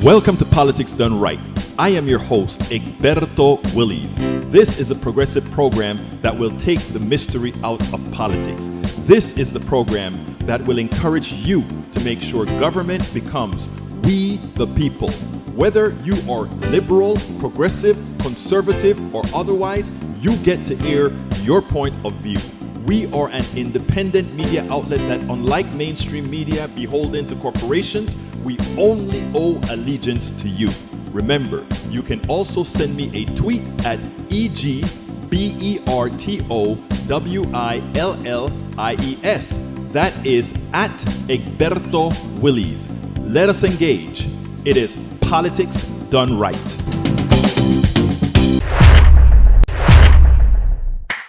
Welcome to Politics Done Right. I am your host, Egberto Willies. This is a progressive program that will take the mystery out of politics. This is the program that will encourage you to make sure government becomes we the people. Whether you are liberal, progressive, conservative, or otherwise, you get to air your point of view. We are an independent media outlet that, unlike mainstream media beholden to corporations, we only owe allegiance to you. Remember, you can also send me a tweet at EGBERTOWILLIES. That is at Egberto Willies. Let us engage. It is Politics Done Right.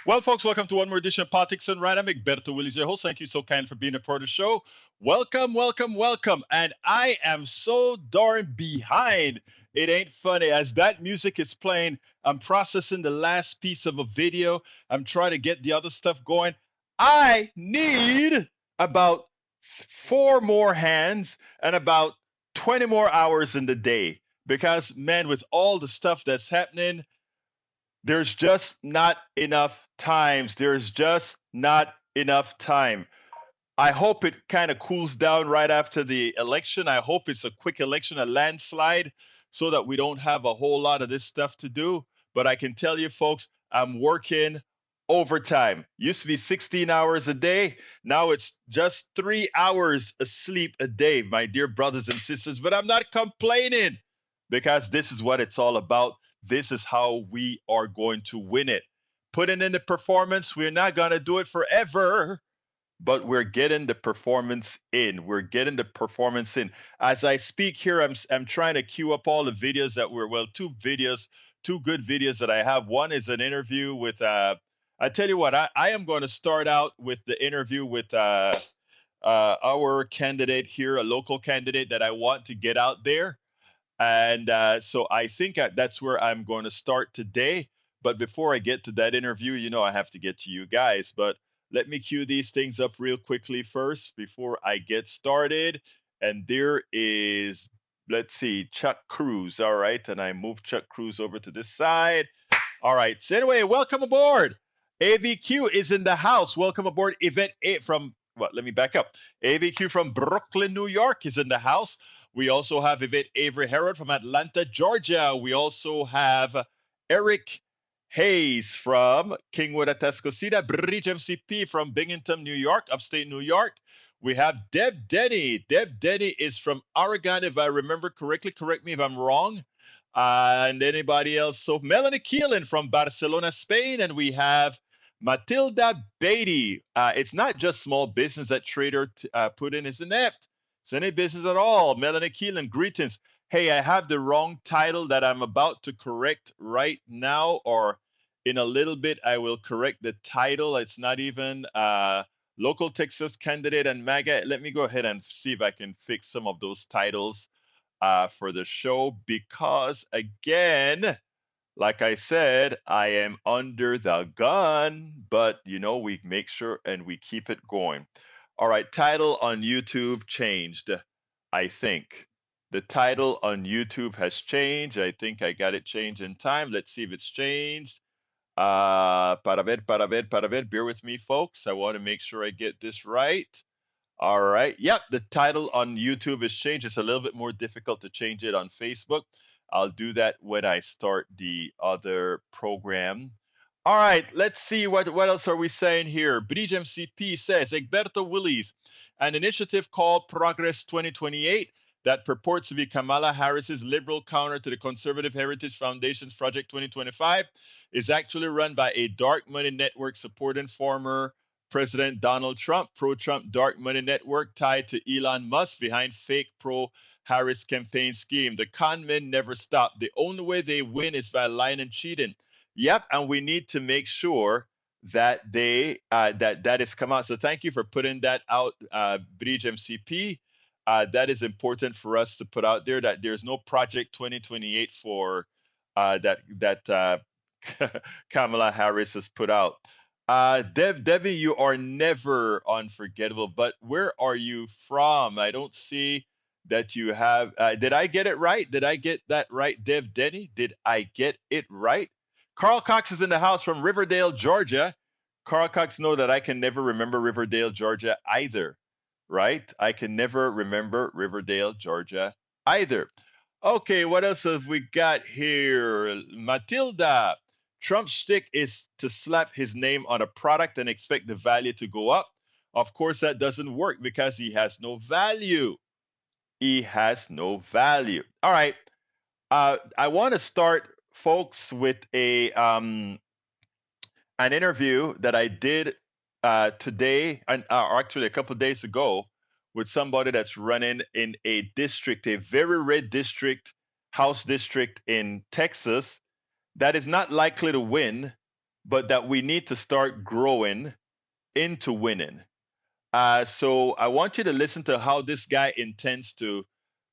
Well, folks, welcome to one more edition of Politics Done Right. I'm Egberto Willies, your host. Thank you so kind for being a part of the show. Welcome, welcome, welcome. And I am so darn behind. It ain't funny. As that music is playing, I'm processing the last piece of a video. I'm trying to get the other stuff going. I need about 4 more hands and about 20 more hours in the day. Because, man, with all the stuff that's happening, there's just not enough times. There's just not enough time. I hope it kind of cools down right after the election. I hope it's a quick election, a landslide, so that we don't have a whole lot of this stuff to do. But I can tell you, folks, I'm working overtime. Used to be 16 hours a day. Now it's just 3 hours of sleep a day, my dear brothers and sisters. But I'm not complaining because this is what it's all about. This is how we are going to win it. Putting in the performance, we're not going to do it forever, but we're getting the performance in. We're getting the performance in. As I speak here, I'm trying to queue up all the videos that were, well, two good videos that I have. One is an interview with, I tell you what, I am going to start out with the interview with our candidate here, a local candidate that I want to get out there. And so I think that's where I'm going to start today. But before I get to that interview, I have to get to you guys. But let me cue these things up real quickly first before I get started. And there is, let's see, Chuck Cruz. All right. And I moved Chuck Cruz over to this side. All right. So anyway, welcome aboard. AVQ is in the house. Welcome aboard. Yvette from, let me back up. AVQ from Brooklyn, New York is in the house. We also have Yvette Avery Herod from Atlanta, Georgia. We also have Eric Hayes from Kingwood, Atascocita. Bridge MCP from Binghamton, New York, upstate New York. We have Deb Denny. Deb Denny is from Oregon, if I remember correctly. Correct me if I'm wrong. And anybody else? So Melanie Keelan from Barcelona, Spain. And we have Matilda Beatty. It's not just small business that Trader put in, isn't it? It's any business at all. Melanie Keelan, greetings. Hey, I have the wrong title that I'm about to correct right now, or in a little bit, I will correct the title. It's not even local Texas candidate and MAGA. Let me go ahead and see if I can fix some of those titles for the show, because again, like I said, I am under the gun, but we make sure and we keep it going. All right, title on YouTube changed, I think. The title on YouTube has changed. I think I got it changed in time. Let's see if it's changed. Para ver. Bear with me, folks. I want to make sure I get this right. All right. Yep, the title on YouTube has changed. It's a little bit more difficult to change it on Facebook. I'll do that when I start the other program. All right, let's see what else are we saying here. Bridge MCP says, Egberto Willies, an initiative called Progress 2028 that purports to be Kamala Harris's liberal counter to the Conservative Heritage Foundation's Project 2025 is actually run by a dark money network supporting former President Donald Trump, pro-Trump dark money network tied to Elon Musk behind fake pro-Harris campaign scheme. The con men never stop. The only way they win is by lying and cheating. Yep, and we need to make sure that that is come out. So thank you for putting that out, Bridge MCP. That is important for us to put out there, that there's no Project 2028 for that Kamala Harris has put out. Debbie, you are never unforgettable, but where are you from? I don't see that you have. Did I get it right? Did I get that right, Dev Denny? Did I get it right? Carl Cox is in the house from Riverdale, Georgia. Carl Cox, know that I can never remember Riverdale, Georgia either, right? I can never remember Riverdale, Georgia either. Okay, what else have we got here? Matilda, Trump's shtick is to slap his name on a product and expect the value to go up. Of course, that doesn't work because he has no value. He has no value. All right. I want to start, folks, with an interview that I did today, and actually a couple of days ago, with somebody that's running in a district, a very red district, House district in Texas, that is not likely to win, but that we need to start growing into winning. So I want you to listen to how this guy intends to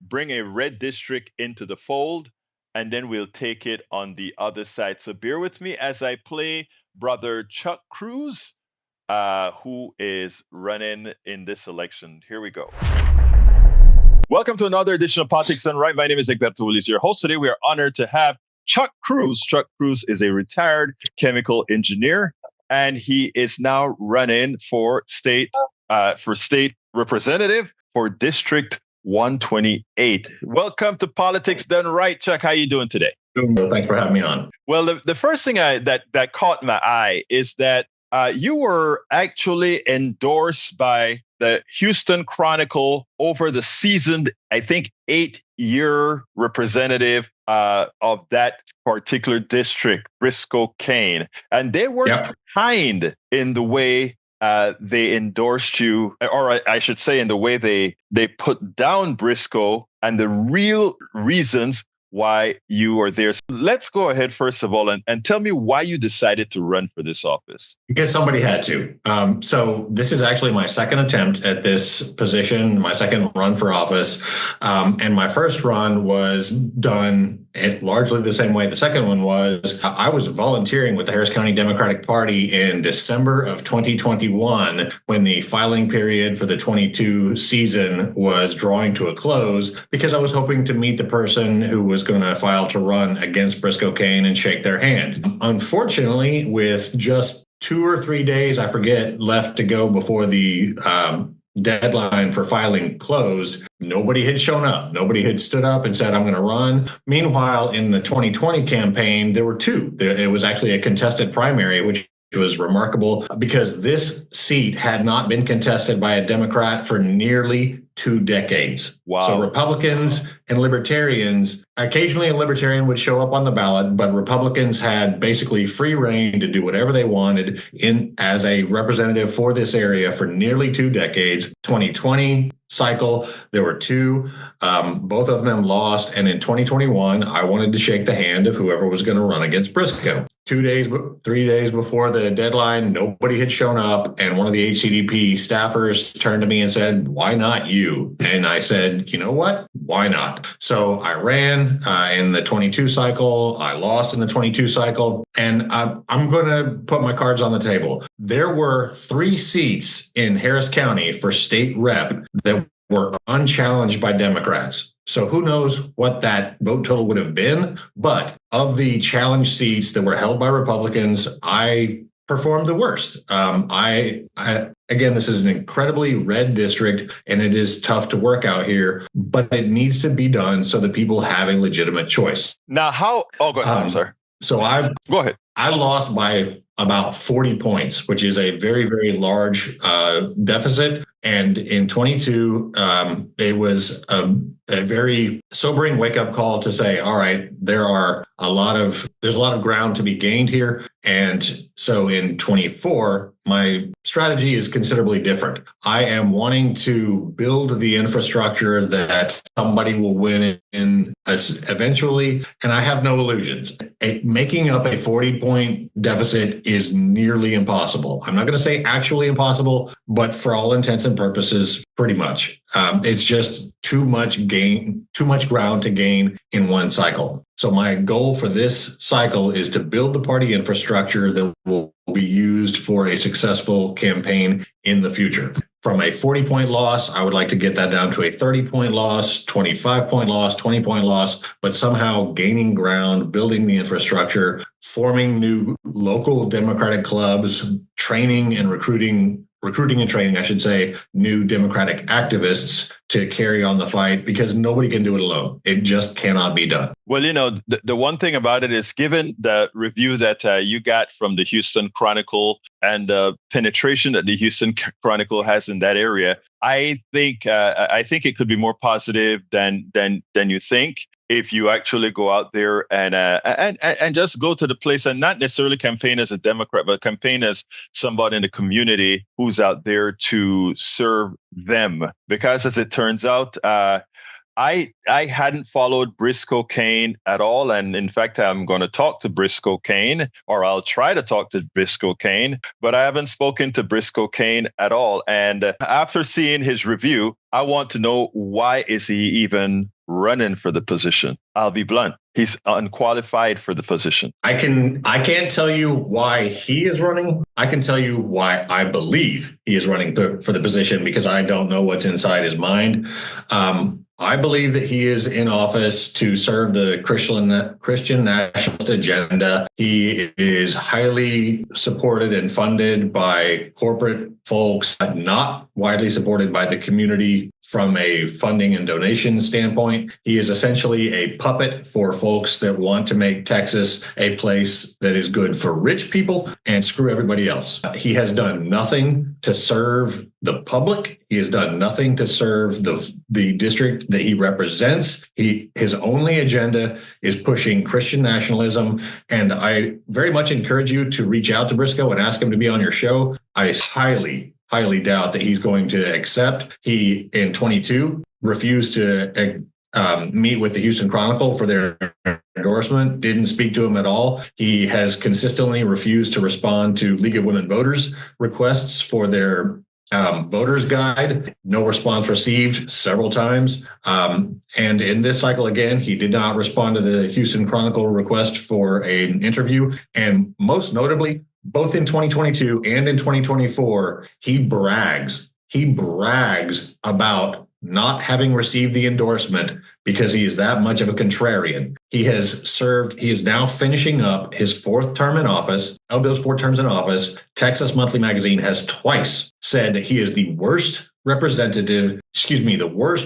bring a red district into the fold, and then we'll take it on the other side. So bear with me as I play brother Chuck Cruz, who is running in this election. Here we go. Welcome to another edition of Politics Done Right. My name is Egberto Willis, your host. Today we are honored to have Chuck Cruz. Chuck Cruz is a retired chemical engineer, and he is now running for state representative for District 128. Welcome to Politics Done Right, Chuck. How you doing today? Thanks for having me on. Well, the first thing that caught my eye is that you were actually endorsed by the Houston Chronicle over the seasoned, I think, 8-year representative of that particular district, Briscoe Cain. And they were kind in the way they endorsed you, or I should say in the way they put down Briscoe and the real reasons why you are there. So let's go ahead, first of all, and tell me why you decided to run for this office. Because somebody had to. So this is actually my second attempt at this position, my second run for office. And my first run was done largely the same way the second one was. I was volunteering with the Harris County Democratic Party in December of 2021 when the filing period for the 22 season was drawing to a close, because I was hoping to meet the person who was going to file to run against Briscoe Cain and shake their hand. Unfortunately, with just 2 or 3 days, I forget, left to go before the deadline for filing closed, nobody had shown up. Nobody had stood up and said, I'm going to run. Meanwhile, in the 2020 campaign, there were two. It was actually a contested primary, which was remarkable because this seat had not been contested by a Democrat for nearly 2 decades. Wow. So Republicans and libertarians, occasionally a libertarian would show up on the ballot, but Republicans had basically free reign to do whatever they wanted as a representative for this area for nearly 2 decades. 2020 cycle, there were two, both of them lost. And in 2021, I wanted to shake the hand of whoever was going to run against Briscoe. 3 days before the deadline, nobody had shown up. And one of the HCDP staffers turned to me and said, why not you? And I said, you know what? Why not? So I ran in the 22 cycle. I lost in the 22 cycle. And I'm going to put my cards on the table. There were 3 seats in Harris County for state rep that were unchallenged by Democrats. So who knows what that vote total would have been. But of the challenge seats that were held by Republicans, I performed the worst. Again, this is an incredibly red district, and it is tough to work out here, but it needs to be done so that people have a legitimate choice. Now, go ahead. I'm sorry. So go ahead. I lost by about 40 points, which is a very, very large deficit. And in 22, it was a very sobering wake up call to say, all right, there's a lot of ground to be gained here. And so in 24, my strategy is considerably different. I am wanting to build the infrastructure that somebody will win in eventually. And I have no illusions. Making up a 40-point deficit is nearly impossible. I'm not going to say actually impossible, but for all intents and purposes, pretty much. It's just too much ground to gain in one cycle. So my goal for this cycle is to build the party infrastructure that will be used for a successful campaign in the future. from a 40-point loss, I would like to get that down to a 30-point loss, 25-point loss, 20-point loss, but somehow gaining ground, building the infrastructure, forming new local Democratic clubs, training and recruiting and training, I should say, new Democratic activists to carry on the fight, because nobody can do it alone. It just cannot be done. Well, the one thing about it is, given the review that you got from the Houston Chronicle and the penetration that the Houston Chronicle has in that area, I think it could be more positive than you think, if you actually go out there and just go to the place and not necessarily campaign as a Democrat, but campaign as somebody in the community who's out there to serve them. Because as it turns out, I hadn't followed Briscoe Cain at all. And in fact, I'm going to talk to Briscoe Cain, or I'll try to talk to Briscoe Cain, but I haven't spoken to Briscoe Cain at all. And after seeing his review, I want to know, why is he even running for the position? I'll be blunt. He's unqualified for the position. I can't tell you why he is running. I can tell you why I believe he is running for the position, because I don't know what's inside his mind. I believe that he is in office to serve the Christian nationalist agenda. He is highly supported and funded by corporate folks, not widely supported by the community from a funding and donation standpoint. He is essentially a puppet for folks that want to make Texas a place that is good for rich people and screw everybody else. He has done nothing to serve the public. He has done nothing to serve the district that he represents. His only agenda is pushing Christian nationalism. And I very much encourage you to reach out to Briscoe and ask him to be on your show. I highly doubt that he's going to accept. He, in 22, refused to meet with the Houston Chronicle for their endorsement, didn't speak to him at all. He has consistently refused to respond to League of Women Voters requests for their voters guide. No response received several times. And in this cycle, again, he did not respond to the Houston Chronicle request for an interview. And most notably, both in 2022 and in 2024, he brags about not having received the endorsement because he is that much of a contrarian. He is now finishing up his fourth term in office. Of those 4 terms in office, Texas Monthly Magazine has twice said that he is the worst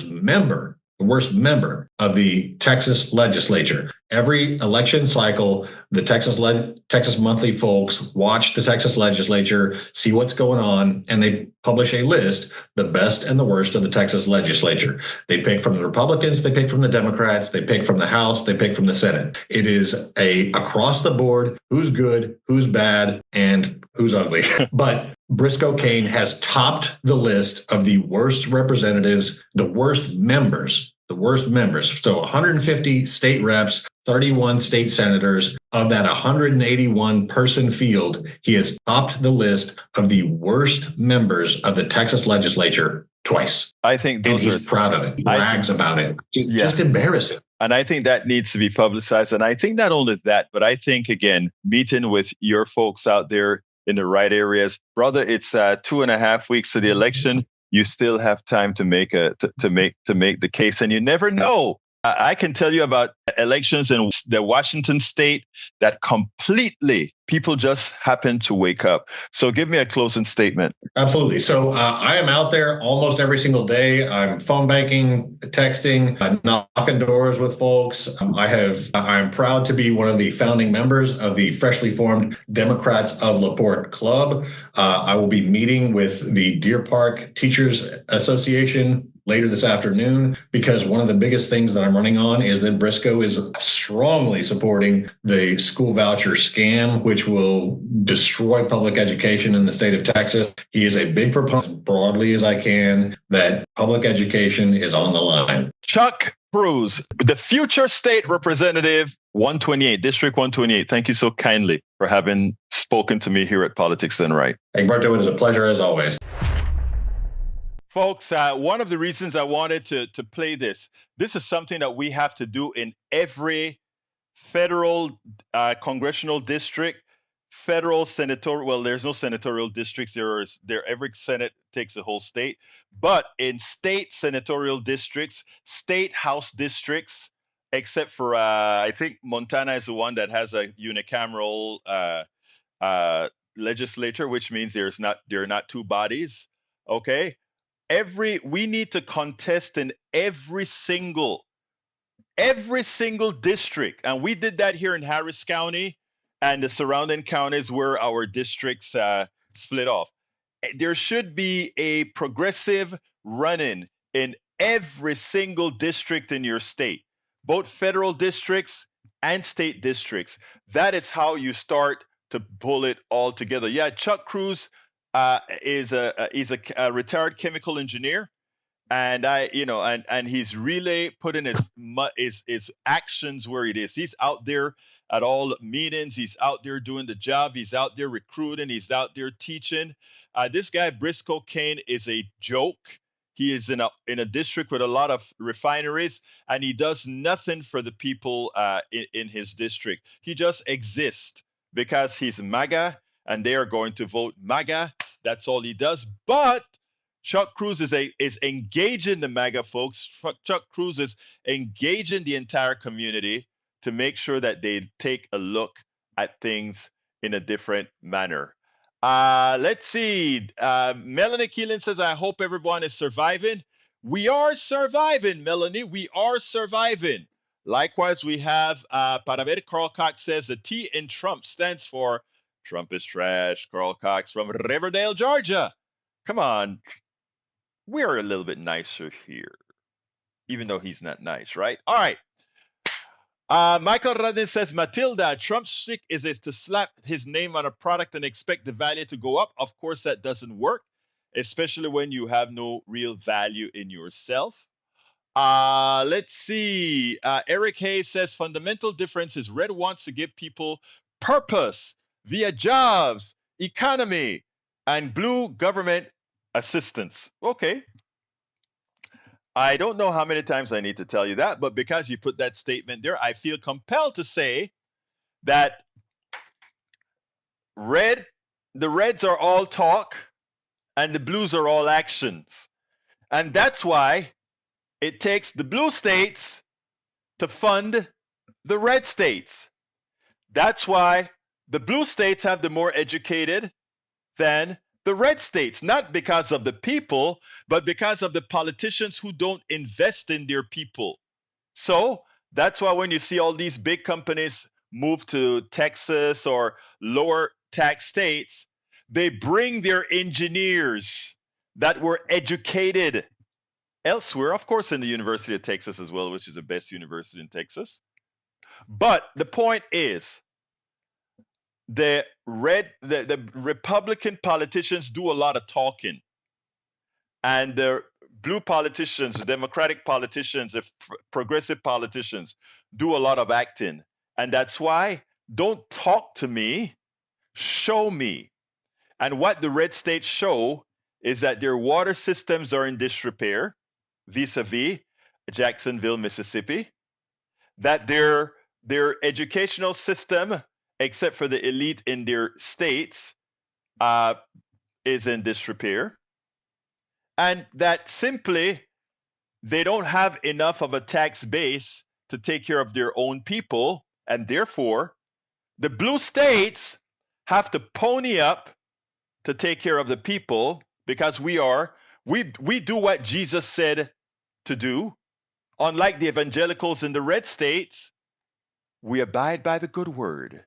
member of the Texas legislature. Every election cycle, the Texas Monthly folks watch the Texas legislature, see what's going on, and they publish a list, the best and the worst of the Texas legislature. They pick from the Republicans, they pick from the Democrats, they pick from the House, they pick from the Senate. It is across the board, who's good, who's bad, and who's ugly. But Briscoe Cain has topped the list of the worst representatives, the worst members. So 150 state reps, 31 state senators. Of that 181 person field, he has topped the list of the worst members of the Texas legislature twice. I think he's proud of it. He brags about it. Just embarrassing. And I think that needs to be publicized. And I think not only that, but I think, again, meeting with your folks out there in the right areas, brother, it's 2.5 weeks to the election. You still have time to make the case, and you never know. I can tell you about elections in the Washington state that completely people just happen to wake up. So give me a closing statement. Absolutely. So I am out there almost every single day. I'm phone banking, texting, knocking doors with folks. I'm proud to be one of the founding members of the freshly formed Democrats of LaPorte Club. I will be meeting with the Deer Park Teachers Association later this afternoon, because one of the biggest things that I'm running on is that Briscoe is strongly supporting the school voucher scam, which will destroy public education in the state of Texas. He is a big proponent, as broadly as I can, that public education is on the line. Chuck Cruz, the future state representative, 128, District 128. Thank you so kindly for having spoken to me here at Politics Done Right. Egberto, it is a pleasure as always. Folks, one of the reasons I wanted to play this is something that we have to do in every federal congressional district federal senatorial, well, there's no senatorial districts. Every Senate takes a whole state, but in state senatorial districts, state house districts, except for I think Montana is the one that has a unicameral uh, legislature, which means there are not two bodies. Okay, we need to contest in every single district. And we did that here in Harris County and the surrounding counties where our districts split off. There should be a progressive run-in in every single district in your state, both federal districts and state districts. That is how you start to pull it all together. Yeah, Chuck Cruz he's a retired chemical engineer, and he's really putting his actions where it is. He's out there at all meetings. He's out there doing the job. He's out there recruiting. He's out there teaching. This guy Briscoe Kane is a joke. He is in a district with a lot of refineries, and he does nothing for the people in his district. He just exists because he's MAGA, and they are going to vote MAGA. That's all he does. But Chuck Cruz is engaging the MAGA folks. Chuck Cruz is engaging the entire community to make sure that they take a look at things in a different manner. Let's see. Melanie Keelan says, I hope everyone is surviving. We are surviving, Melanie. We are surviving. Likewise, we have Para ver, Carl Cox says the T in Trump stands for Trump is trash. Carl Cox from Riverdale, Georgia. Come on. We're a little bit nicer here, even though he's not nice, right? All right. Michael Radin says, Matilda, Trump's trick is to slap his name on a product and expect the value to go up. Of course, that doesn't work, especially when you have no real value in yourself. Let's see. Eric Hayes says, fundamental difference is red wants to give people purpose via jobs, economy, and blue government assistance. Okay. I don't know how many times I need to tell you that, but because you put that statement there, I feel compelled to say that the reds are all talk and the blues are all actions. And that's why it takes the blue states to fund the red states. That's why the blue states have the more educated than the red states, not because of the people, but because of the politicians who don't invest in their people. So that's why when you see all these big companies move to Texas or lower tax states, they bring their engineers that were educated elsewhere, of course, in the University of Texas as well, which is the best university in Texas. But the point is, the Republican politicians do a lot of talking, and the blue politicians, the Democratic politicians, the progressive politicians do a lot of acting. And that's why don't talk to me, show me. And what the red states show is that their water systems are in disrepair vis-a-vis Jacksonville, Mississippi, that their educational system, except for the elite in their states, is in disrepair, and that simply they don't have enough of a tax base to take care of their own people, and therefore the blue states have to pony up to take care of the people, because we do what Jesus said to do. Unlike the evangelicals in the red states, we abide by the good word.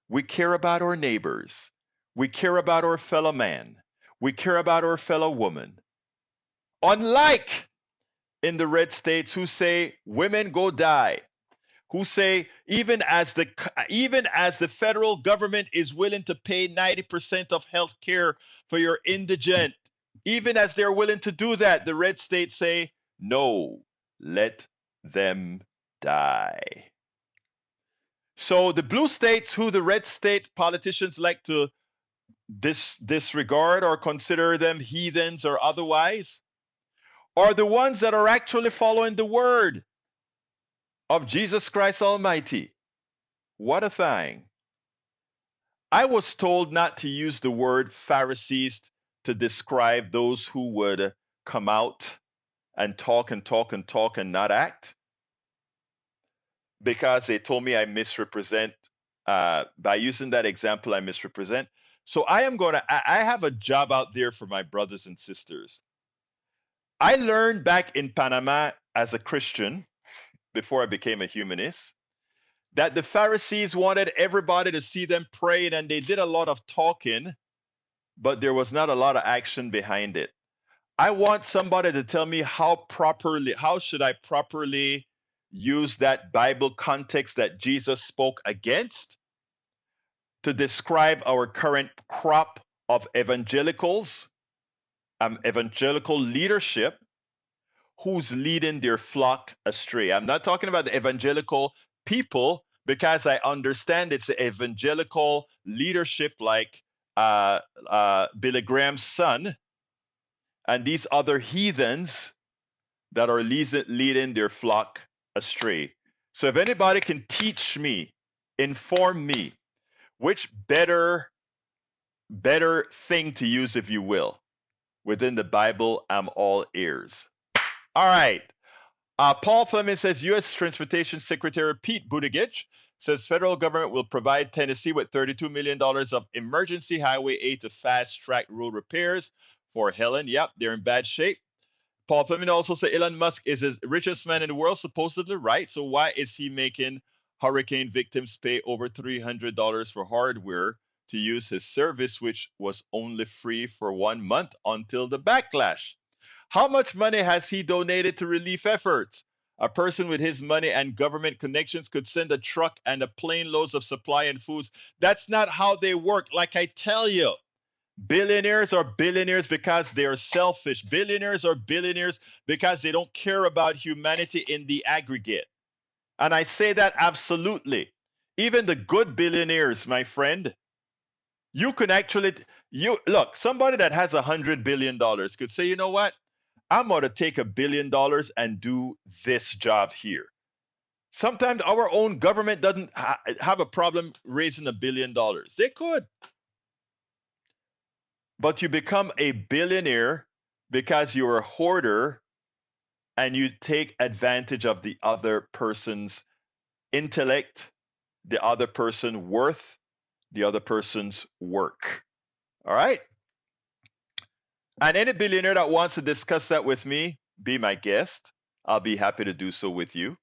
We care about our neighbors. We care about our fellow man. We care about our fellow woman. Unlike in the red states, who say women go die, who say even as the federal government is willing to pay 90% of health care for your indigent, even as they're willing to do that, the red states say, no, let them die. So the blue states, who the red state politicians like to disregard or consider them heathens or otherwise, are the ones that are actually following the word of Jesus Christ Almighty. What a thing. I was told not to use the word Pharisees to describe those who would come out and talk and talk and talk and not act, because they told me I misrepresent. By using that example, I misrepresent. So I have a job out there for my brothers and sisters. I learned back in Panama as a Christian, before I became a humanist, that the Pharisees wanted everybody to see them praying, and they did a lot of talking, but there was not a lot of action behind it. I want somebody to tell me how should I properly use that Bible context that Jesus spoke against to describe our current crop of evangelicals, evangelical leadership who's leading their flock astray. I'm not talking about the evangelical people, because I understand it's the evangelical leadership like Billy Graham's son and these other heathens that are leading their flock astray. So if anybody can teach me, inform me, which better thing to use, if you will, within the Bible, I'm all ears. All right. Paul Fleming says U.S. Transportation Secretary Pete Buttigieg says federal government will provide Tennessee with $32 million of emergency highway aid to fast-track road repairs for Helen. Yep, they're in bad shape. Paul Fleming also said Elon Musk is the richest man in the world, supposedly, right? So why is he making hurricane victims pay over $300 for hardware to use his service, which was only free for 1 month until the backlash? How much money has he donated to relief efforts? A person with his money and government connections could send a truck and a plane loads of supply and foods. That's not how they work. Like I tell you, billionaires are billionaires because they are selfish. Billionaires are billionaires because they don't care about humanity in the aggregate. And I say that absolutely. Even the good billionaires, my friend, you can actually, you look, somebody that has $100 billion could say, you know what? I'm going to take $1 billion and do this job here. Sometimes our own government doesn't have a problem raising $1 billion. They could. But you become a billionaire because you're a hoarder and you take advantage of the other person's intellect, the other person's worth, the other person's work. All right? And any billionaire that wants to discuss that with me, be my guest. I'll be happy to do so with you.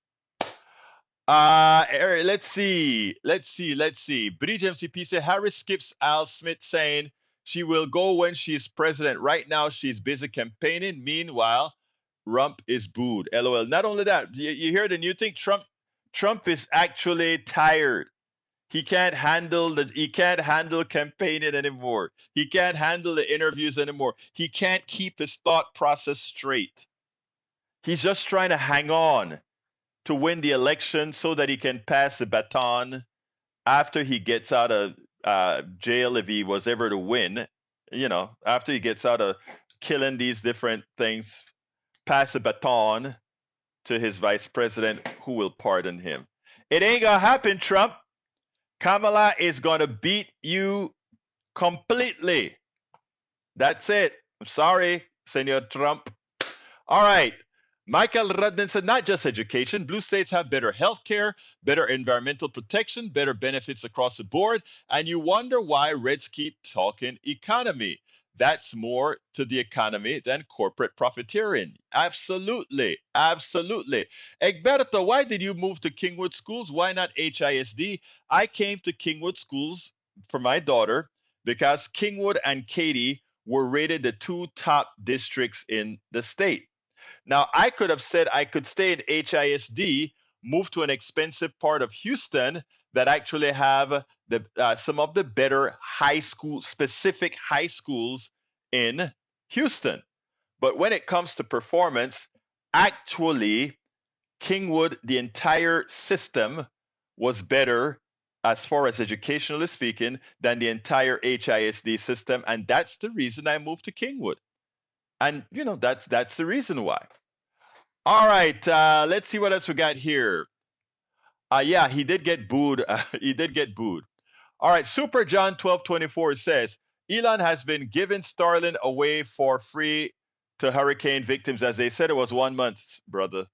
Let's see. Bridge MCP said Harris skips Al Smith saying she will go when she's president. Right now, she's busy campaigning. Meanwhile, Rump is booed. LOL. Not only that, you hear the new thing? Trump is actually tired. He can't handle campaigning anymore. He can't handle the interviews anymore. He can't keep his thought process straight. He's just trying to hang on to win the election so that he can pass the baton after he gets out of jail, if he was ever to win. After he gets out of killing these different things, pass the baton to his vice president, who will pardon him. It ain't gonna happen, Trump. Kamala is gonna beat you completely. That's it. I'm sorry, Senor Trump. All right. Michael Rudden said, not just education. Blue states have better health care, better environmental protection, better benefits across the board. And you wonder why Reds keep talking economy. That's more to the economy than corporate profiteering. Absolutely. Absolutely. Egberto, why did you move to Kingwood Schools? Why not HISD? I came to Kingwood Schools for my daughter because Kingwood and Katy were rated the 2 top districts in the state. Now, I could have said I could stay in HISD, move to an expensive part of Houston that actually have some of the better specific high schools in Houston. But when it comes to performance, actually, Kingwood, the entire system was better as far as educationally speaking than the entire HISD system. And that's the reason I moved to Kingwood. And that's the reason why. All right, let's see what else we got here. Yeah, he did get booed. He did get booed. All right, Super John 1224 says Elon has been giving Starlink away for free to hurricane victims, as they said it was 1 month, brother.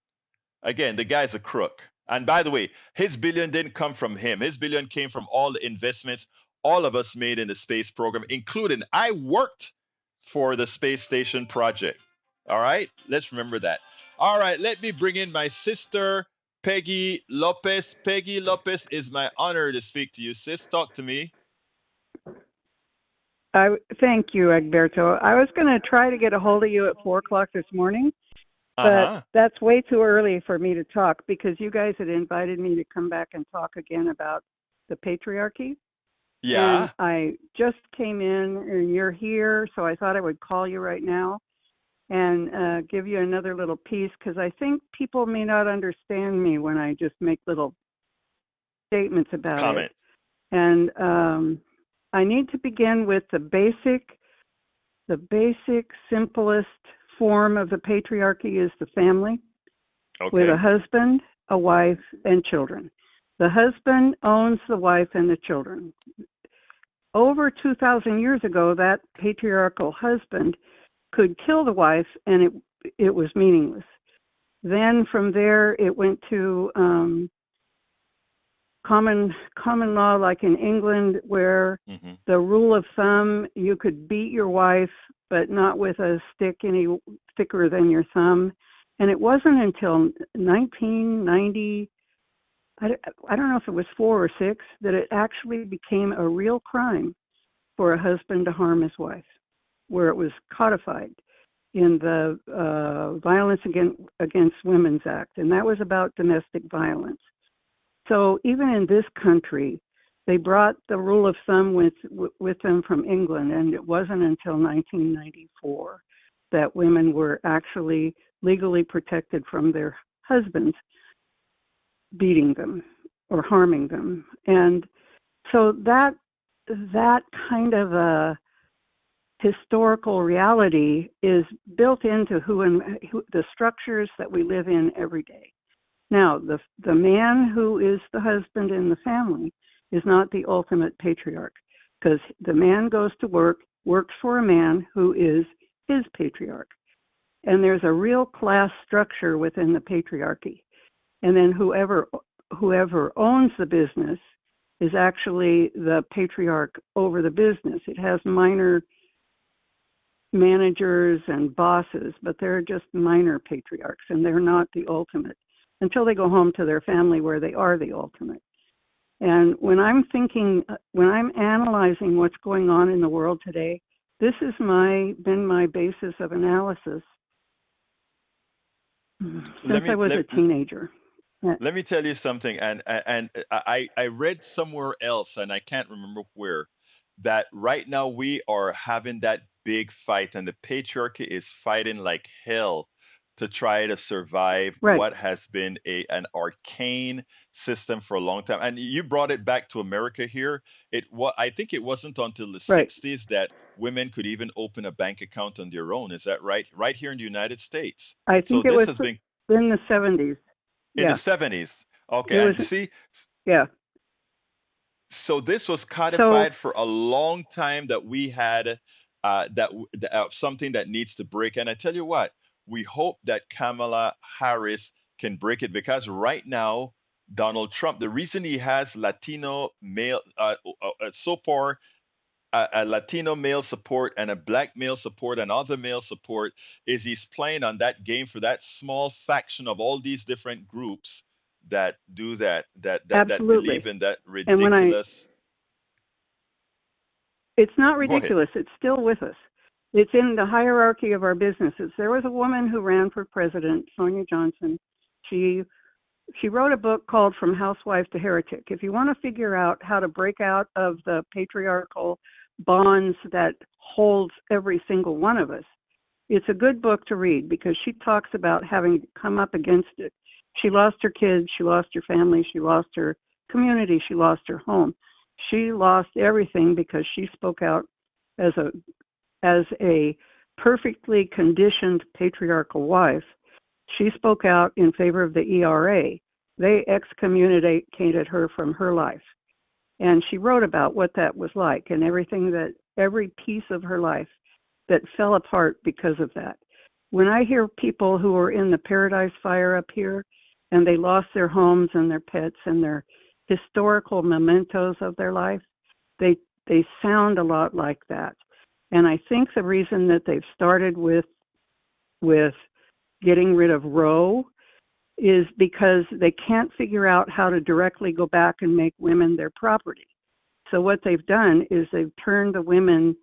Again, the guy's a crook. And by the way, his billion didn't come from him. His billion came from all the investments all of us made in the space program, including I worked for the space station project. All right, let's remember that. All right, let me bring in my sister, Peggy Lopez. Peggy Lopez, is my honor to speak to you, sis. Talk to me. Thank you, Egberto. I was going to try to get a hold of you at 4 o'clock this morning, but that's way too early for me to talk because you guys had invited me to come back and talk again about the patriarchy. Yeah. And I just came in and you're here, so I thought I would call you right now and give you another little piece because I think people may not understand me when I just make little statements about it. And I need to begin with the basic, simplest form of the patriarchy is the family, with a husband, a wife, and children. The husband owns the wife and the children. Over 2,000 years ago, that patriarchal husband could kill the wife, and it was meaningless. Then from there, it went to common law, like in England, where the rule of thumb, you could beat your wife, but not with a stick any thicker than your thumb. And it wasn't until 1990, I don't know if it was 4 or 6, that it actually became a real crime for a husband to harm his wife, where it was codified in the Violence Against Women's Act. And that was about domestic violence. So even in this country, they brought the rule of thumb with them from England, and it wasn't until 1994 that women were actually legally protected from their husbands beating them or harming them. And so that kind of a historical reality is built into the structures that we live in every day. Now, the man who is the husband in the family is not the ultimate patriarch, because the man goes to work, works for a man who is his patriarch. And there's a real class structure within the patriarchy. And then whoever owns the business is actually the patriarch over the business. It has minor managers and bosses, but they're just minor patriarchs, and they're not the ultimate until they go home to their family where they are the ultimate. And when I'm analyzing what's going on in the world today, this has been my basis of analysis since I was a teenager. Let me tell you something, and I read somewhere else, and I can't remember where, that right now we are having that big fight, and the patriarchy is fighting like hell to try to survive what has been an arcane system for a long time. And you brought it back to America here. I think it wasn't until the 60s that women could even open a bank account on their own. Is that right? Right here in the United States. I think it was in the 70s. In the 70s. Okay. And see? Yeah. So this was codified for a long time that we had something that needs to break. And I tell you what, we hope that Kamala Harris can break it, because right now, Donald Trump, the reason he has Latino male, so far, a Latino male support and a black male support and other male support, is he's playing on that game for that small faction of all these different groups that do that believe in that ridiculous. It's not ridiculous. It's still with us. It's in the hierarchy of our businesses. There was a woman who ran for president, Sonia Johnson. She wrote a book called From Housewife to Heretic. If you want to figure out how to break out of the patriarchal bonds that holds every single one of us, it's a good book to read, because she talks about having come up against it. She lost her kids, she lost her family, she lost her community, she lost her home. She lost everything because she spoke out as a perfectly conditioned patriarchal wife. She spoke out in favor of the ERA. They excommunicated her from her life. And she wrote about what that was like and every piece of her life that fell apart because of that. When I hear people who are in the Paradise Fire up here and they lost their homes and their pets and their historical mementos of their life, they sound a lot like that. And I think the reason that they've started with getting rid of Roe is because they can't figure out how to directly go back and make women their property. So what they've done is they've turned the women's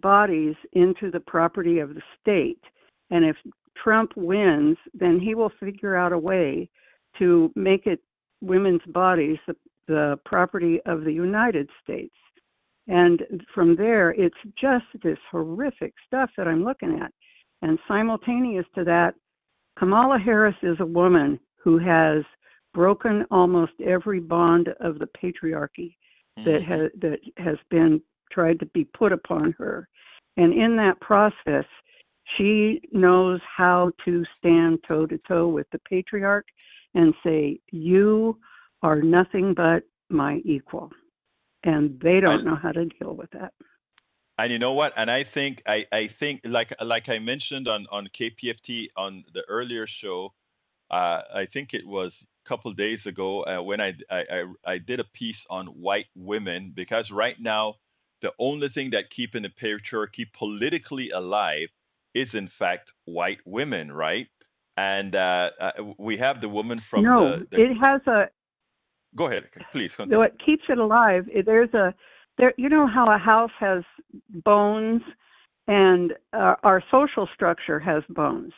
bodies into the property of the state. And if Trump wins, then he will figure out a way to make it women's bodies the property of the United States. And from there, it's just this horrific stuff that I'm looking at. And simultaneous to that, Kamala Harris is a woman who has broken almost every bond of the patriarchy that has been tried to be put upon her. And in that process, she knows how to stand toe-to-toe with the patriarch and say, you are nothing but my equal. And they don't know how to deal with that. And you know what? And I think like I mentioned on KPFT on the earlier show, I think it was a couple days ago when I did a piece on white women, because right now the only thing that keeping the patriarchy politically alive is in fact white women, right? And we have the woman from it has a. Go ahead, please continue. What keeps it alive? You know how a house has bones, and our social structure has bones.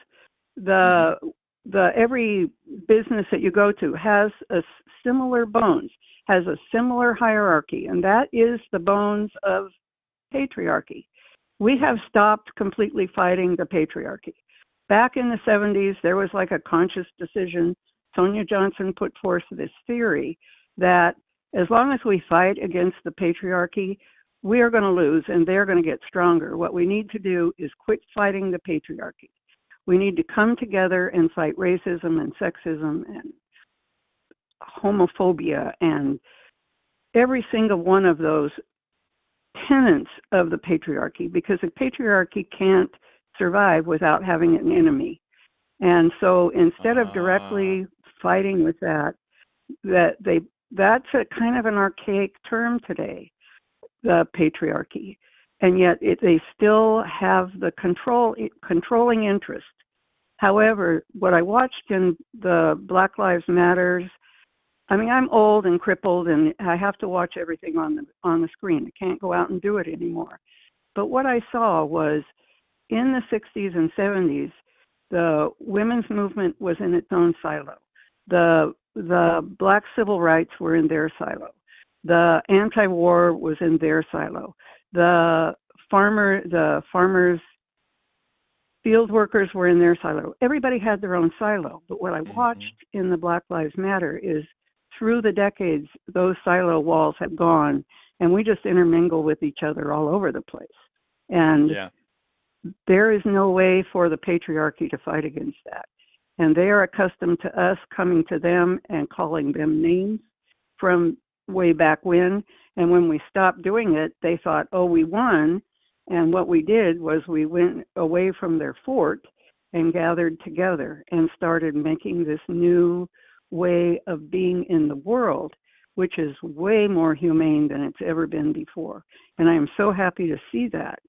Every business that you go to has a similar bones, has a similar hierarchy, and that is the bones of patriarchy. We have stopped completely fighting the patriarchy. Back in the 70s, there was like a conscious decision. Sonia Johnson put forth this theory that as long as we fight against the patriarchy, we are going to lose and they're going to get stronger. What we need to do is quit fighting the patriarchy. We need to come together and fight racism and sexism and homophobia and every single one of those tenets of the patriarchy, because the patriarchy can't survive without having an enemy. And so instead of directly fighting with that's a kind of an archaic term today, the patriarchy. And yet they still have the controlling interest. However, what I watched in the Black Lives Matters, I mean, I'm old and crippled and I have to watch everything on the screen. I can't go out and do it anymore. But what I saw was in the 60s and 70s, the women's movement was in its own silo. The black civil rights were in their silo. The anti-war was in their silo. The farmers, field workers were in their silo. Everybody had their own silo. But what I watched in the Black Lives Matter is through the decades, those silo walls have gone, and we just intermingle with each other all over the place. And there is no way for the patriarchy to fight against that. And they are accustomed to us coming to them and calling them names from way back when. And when we stopped doing it, they thought, oh, we won. And what we did was we went away from their fort and gathered together and started making this new way of being in the world, which is way more humane than it's ever been before. And I am so happy to see that.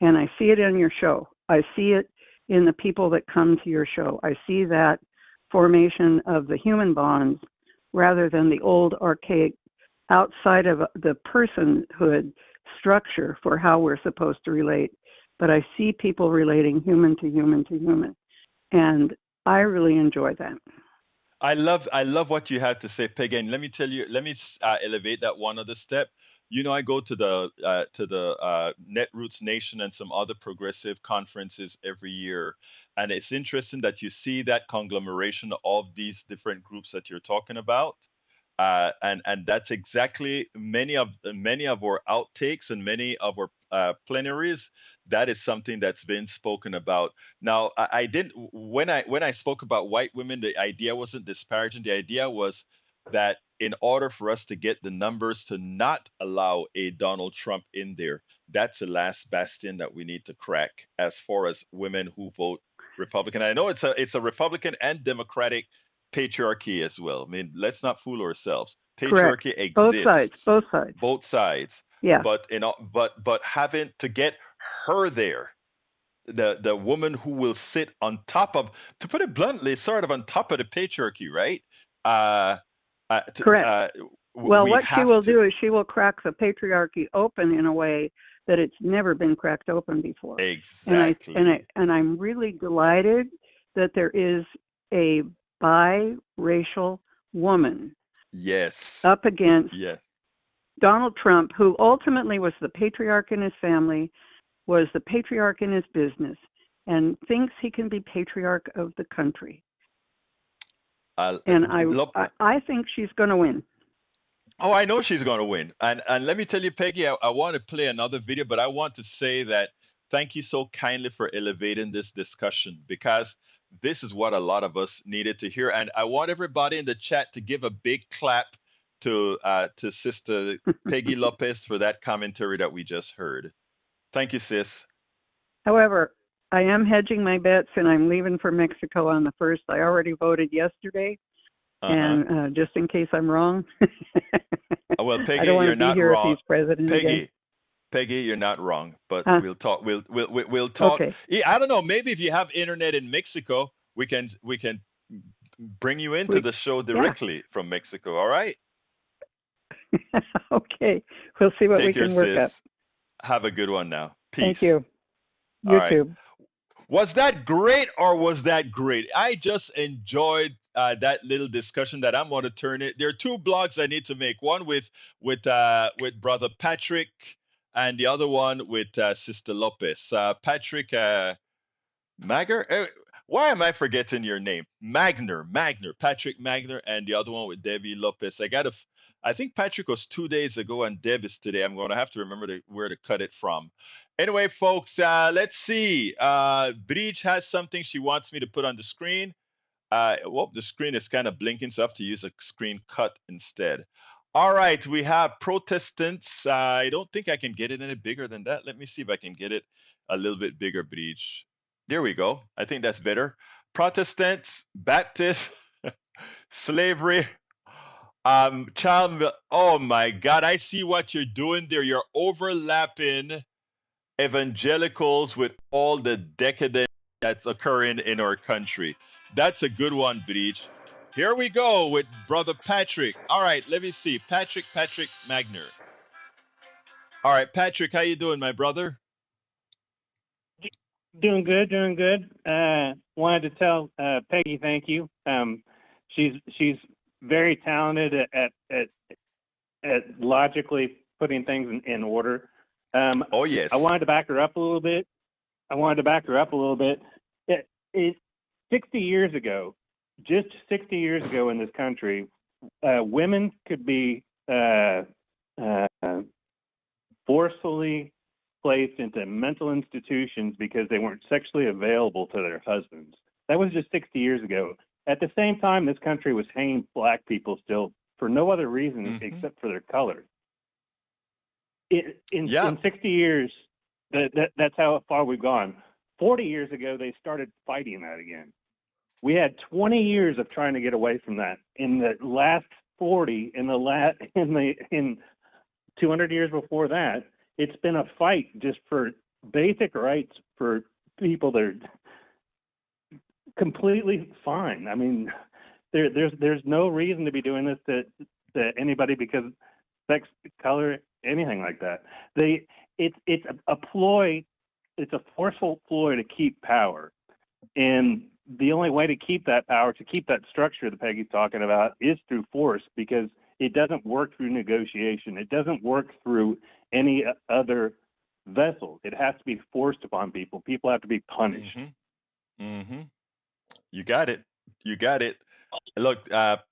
And I see it in your show. I see it in the people that come to your show. I see that formation of the human bonds rather than the old archaic outside of the personhood structure for how we're supposed to relate. But I see people relating human to human to human. And I really enjoy that. I love what you had to say, Peggy. And let me tell you, let me elevate that one other step. You know, I go to the Netroots Nation and some other progressive conferences every year, and it's interesting that you see that conglomeration of these different groups that you're talking about, and that's exactly many of our outtakes and many of our plenaries. That is something that's been spoken about. Now, I didn't when I spoke about white women, the idea wasn't disparaging. The idea was that in order for us to get the numbers to not allow a Donald Trump in there, that's the last bastion that we need to crack as far as women who vote Republican. I know it's a Republican and Democratic patriarchy as well. I mean, let's not fool ourselves. Correct. Patriarchy Both sides. exists, Both sides. both sides. Yeah. But but having to get her there, the woman who will sit on top of, to put it bluntly, sort of on top of the patriarchy, right? Uh, Correct. Well, we what she have will to do is she will crack the patriarchy open in a way that it's never been cracked open before. exactly. And I'm really delighted that there is a biracial woman Yes. up against Yes. Donald Trump, who ultimately was the patriarch in his family, was the patriarch in his business, and thinks he can be patriarch of the country. And I think she's going to win. Oh, I know she's going to win. And let me tell you, Peggy, I want to play another video, but I want to say that thank you so kindly for elevating this discussion, because this is what a lot of us needed to hear. And I want everybody in the chat to give a big clap to Sister Peggy Lopez for that commentary that we just heard. Thank you, sis. However, I am hedging my bets, and I'm leaving for Mexico on the 1st. I already voted yesterday, and just in case I'm wrong. Well, Peggy, I don't want you're to be not here wrong. if he's president again. Peggy, you're not wrong. But we'll talk. We'll talk. Okay. I don't know. Maybe if you have internet in Mexico, we can bring you into the show directly from Mexico. All right. Okay. We'll see what Take we care, can work up. Have a good one now. Peace. Thank you. All You right. too. Was that great or was that great? I just enjoyed that little discussion that I'm going to turn it. There are two blogs I need to make. One with brother Patrick, and the other one with Sister Lopez. Patrick Magner. Why am I forgetting your name? Magner, Patrick Magner, and the other one with Debbie Lopez. I think Patrick was 2 days ago and Deb is today. I'm going to have to remember where to cut it from. Anyway, folks, let's see. Bridge has something she wants me to put on the screen. Well, the screen is kind of blinking, so I have to use a screen cut instead. All right, we have Protestants. I don't think I can get it any bigger than that. Let me see if I can get it a little bit bigger, Bridge. There we go. I think that's better. Protestants, Baptists, slavery, child. Oh my God, I see what you're doing there. You're overlapping evangelicals with all the decadence that's occurring in our country. That's a good one, Bleach. Here we go with brother Patrick. All right, let me see. Patrick Magner. All right, Patrick, how you doing, my brother? Doing good. Wanted to tell Peggy thank you. She's very talented at logically putting things in order. Oh yes. I wanted to back her up a little bit. 60 years ago, just 60 years ago in this country, women could be forcefully placed into mental institutions because they weren't sexually available to their husbands. That was just 60 years ago. At the same time, this country was hanging black people still for no other reason except for their color. In 60 years, that's how far we've gone. 40 years ago, they started fighting that again. We had 20 years of trying to get away from that. In the last 40, in 200 years before that, it's been a fight just for basic rights for people that are completely fine. I mean, there's no reason to be doing this to anybody because sex, color, anything like that. It's a ploy. It's a forceful ploy to keep power, and the only way to keep that power, to keep that structure that Peggy's talking about, is through force, because it doesn't work through negotiation. It doesn't work through any other vessel. It has to be forced upon people. People have to be punished. You got it. Look,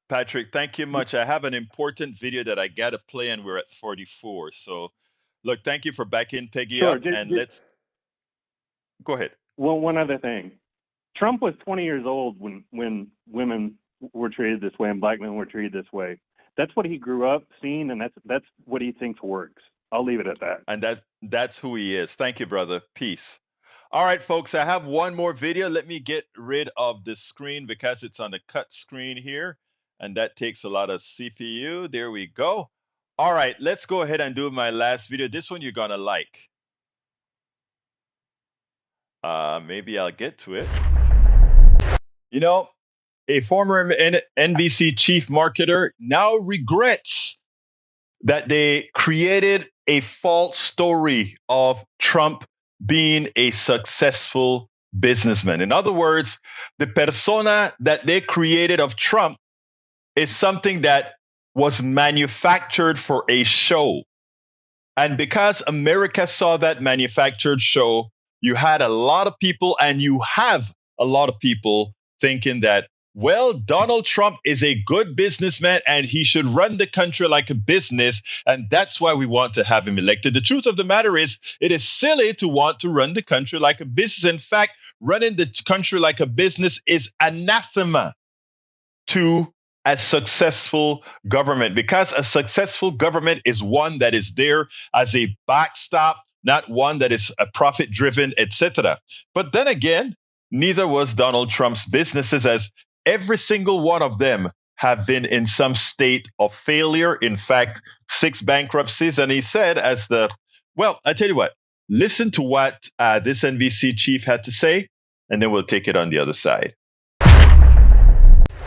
Patrick, thank you much. I have an important video that I got to play, and we're at 44. So, look, thank you for backing Peggy up, and let's go ahead. Well, one other thing. Trump was 20 years old when women were treated this way and black men were treated this way. That's what he grew up seeing, and that's what he thinks works. I'll leave it at that. And that's who he is. Thank you, brother. Peace. All right, folks, I have one more video. Let me get rid of the screen because it's on the cut screen here, and that takes a lot of CPU. There we go. All right, let's go ahead and do my last video. This one you're going to like. Maybe I'll get to it. You know, a former NBC chief marketer now regrets that they created a false story of Trump being a successful businessman. In other words, the persona that they created of Trump is something that was manufactured for a show. And because America saw that manufactured show, you had a lot of people, and you have a lot of people thinking that, well, Donald Trump is a good businessman and he should run the country like a business. And that's why we want to have him elected. The truth of the matter is, it is silly to want to run the country like a business. In fact, running the country like a business is anathema to a successful government, because a successful government is one that is there as a backstop, not one that is a profit driven, etc. But then again, neither was Donald Trump's businesses, as every single one of them have been in some state of failure. In fact, 6 bankruptcies. And he said, I tell you what, listen to what this NBC chief had to say, and then we'll take it on the other side.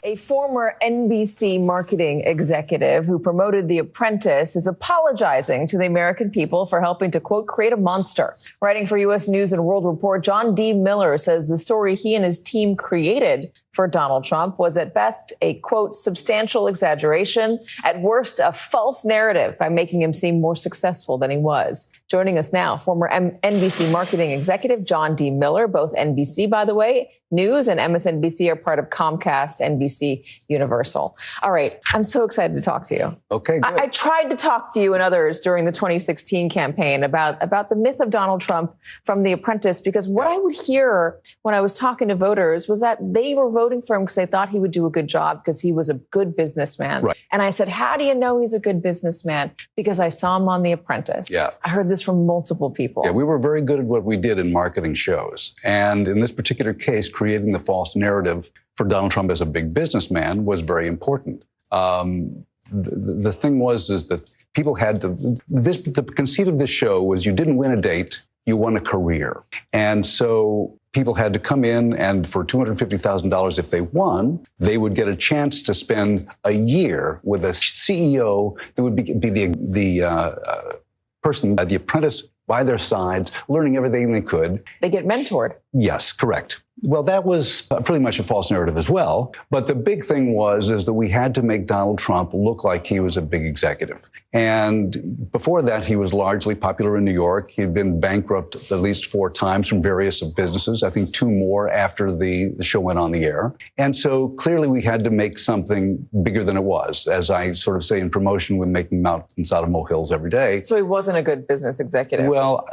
A former NBC marketing executive who promoted The Apprentice is apologizing to the American people for helping to, quote, create a monster. Writing for U.S. News and World Report, John D. Miller says the story he and his team created for Donald Trump was at best a, quote, substantial exaggeration, at worst a false narrative, by making him seem more successful than he was. Joining us now, former NBC marketing executive John D. Miller, both NBC, by the way, News and MSNBC are part of Comcast, NBC Universal. All right. I'm so excited to talk to you. Okay, good. I tried to talk to you and others during the 2016 campaign about the myth of Donald Trump from The Apprentice, because what I would hear when I was talking to voters was that they were voting for him because they thought he would do a good job because he was a good businessman. Right. And I said, how do you know he's a good businessman? Because I saw him on The Apprentice. Yeah. I heard this from multiple people. Yeah, we were very good at what we did in marketing shows. And in this particular case, creating the false narrative for Donald Trump as a big businessman was very important. The thing was that people had to, the conceit of this show was you didn't win a date, you won a career. And so people had to come in, and for $250,000, if they won, they would get a chance to spend a year with a CEO that would be the person, the apprentice, by their sides, learning everything they could. They get mentored. Yes, correct. Well, that was pretty much a false narrative as well. But the big thing is that we had to make Donald Trump look like he was a big executive. And before that, he was largely popular in New York. He'd been bankrupt at least 4 times from various businesses, I think 2 more after the show went on the air. And so clearly we had to make something bigger than it was, as I sort of say in promotion, with making mountains out of molehills every day. So he wasn't a good business executive. Well,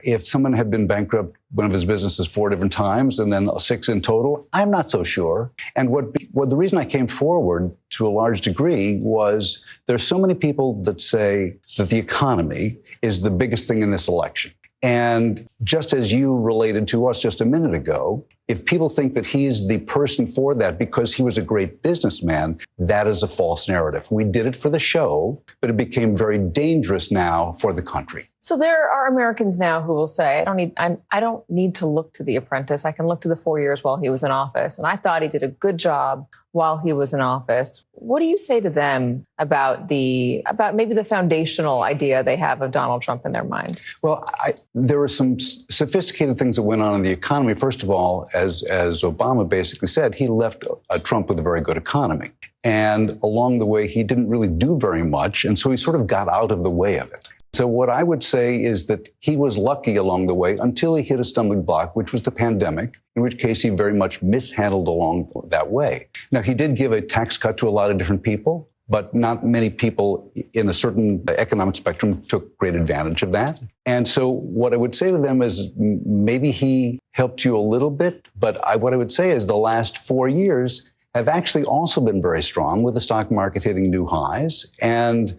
if someone had been bankrupt one of his businesses 4 different times and then 6 in total, I'm not so sure. And what the reason I came forward to a large degree was there's so many people that say that the economy is the biggest thing in this election. And just as you related to us just a minute ago, if people think that he's the person for that because he was a great businessman, that is a false narrative. We did it for the show, but it became very dangerous now for the country. So there are Americans now who will say, I don't need to look to The Apprentice. I can look to the 4 years while he was in office. And I thought he did a good job while he was in office. What do you say to them about maybe the foundational idea they have of Donald Trump in their mind? Well, there were some sophisticated things that went on in the economy. First of all, as Obama basically said, he left Trump with a very good economy. And along the way, he didn't really do very much. And so he sort of got out of the way of it. So what I would say is that he was lucky along the way until he hit a stumbling block, which was the pandemic, in which case he very much mishandled along that way. Now, he did give a tax cut to a lot of different people, but not many people in a certain economic spectrum took great advantage of that. And so what I would say to them is maybe he helped you a little bit, but what I would say is the last 4 years have actually also been very strong, with the stock market hitting new highs and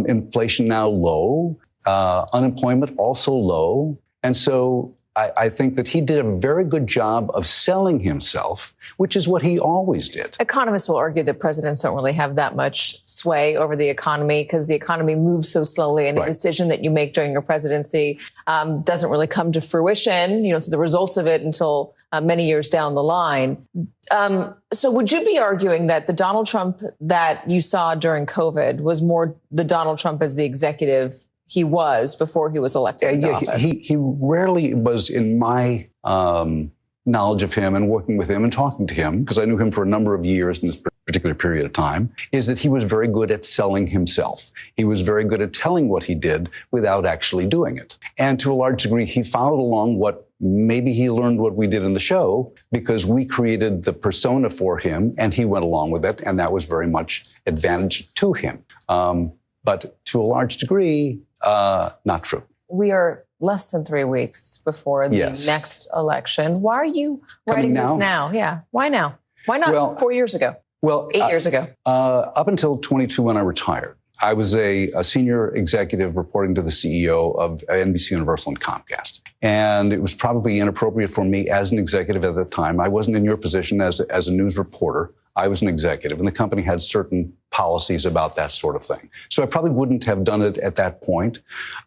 inflation now low, unemployment also low. And so I think that he did a very good job of selling himself, which is what he always did. Economists will argue that presidents don't really have that much sway over the economy because the economy moves so slowly, and a decision that you make during your presidency doesn't really come to fruition, so the results of it until many years down the line. So would you be arguing that the Donald Trump that you saw during COVID was more the Donald Trump as the executive he was before he was elected into office? He rarely was, in my knowledge of him and working with him and talking to him, because I knew him for a number of years in this particular period of time, is that he was very good at selling himself. He was very good at telling what he did without actually doing it. And to a large degree, he followed along what maybe he learned what we did in the show, because we created the persona for him and he went along with it. And that was very much advantage to him. But to a large degree, not true. We are less than 3 weeks before the next election. Why are you writing this now? Yeah. Why now? Why not 4 years ago? Well, 8 years ago. Up until 22, when I retired, I was a senior executive reporting to the CEO of NBC Universal and Comcast. And it was probably inappropriate for me as an executive at the time. I wasn't in your position as a news reporter. I was an executive, and the company had certain policies about that sort of thing. So I probably wouldn't have done it at that point.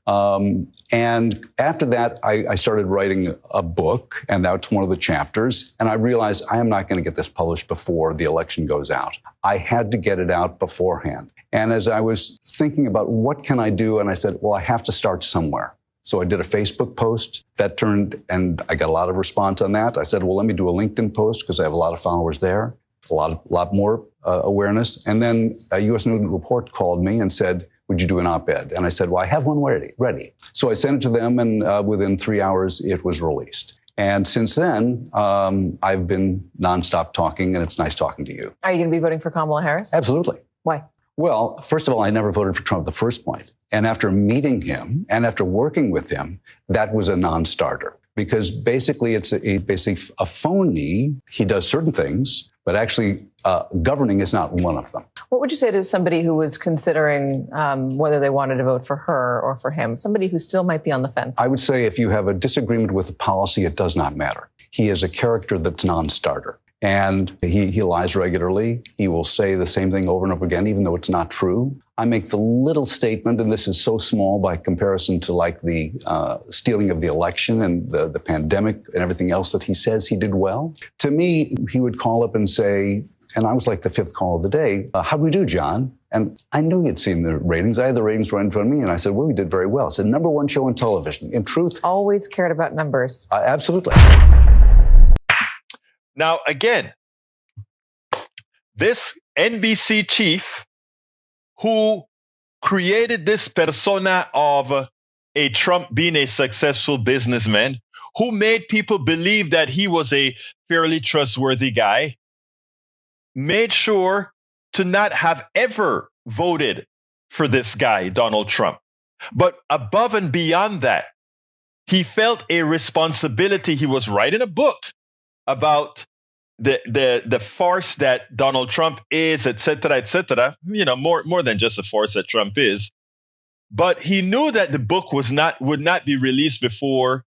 And after that, I started writing a book, and that's one of the chapters. And I realized I am not going to get this published before the election goes out. I had to get it out beforehand. And as I was thinking about what can I do, and I said, well, I have to start somewhere. So I did a Facebook post that turned, and I got a lot of response on that. I said, well, let me do a LinkedIn post because I have a lot of followers there. A lot more awareness. And then a U.S. News Report called me and said, would you do an op-ed? And I said, well, I have one ready. So I sent it to them, and within 3 hours, it was released. And since then, I've been nonstop talking, and it's nice talking to you. Are you going to be voting for Kamala Harris? Absolutely. Why? Well, first of all, I never voted for Trump at the first point. And after meeting him and after working with him, that was a non-starter. Because basically, it's basically a phony. He does certain things, but actually governing is not one of them. What would you say to somebody who was considering whether they wanted to vote for her or for him, somebody who still might be on the fence? I would say if you have a disagreement with the policy, it does not matter. He is a character that's non-starter. And he lies regularly. He will say the same thing over and over again, even though it's not true. I make the little statement, and this is so small by comparison to like the stealing of the election and the pandemic and everything else that he says he did well. To me, he would call up and say, and I was like the fifth call of the day, how'd we do, John? And I knew he'd seen the ratings. I had the ratings right in front of me, and I said, well, we did very well. It's the #1 show on television. In truth. Always cared about numbers. Absolutely. Now, again, this NBC chief who created this persona of a Trump being a successful businessman, who made people believe that he was a fairly trustworthy guy, made sure to not have ever voted for this guy, Donald Trump. But above and beyond that, he felt a responsibility. He was writing a book about the farce that Donald Trump is, et cetera, more than just a farce that Trump is. But he knew that the book would not be released before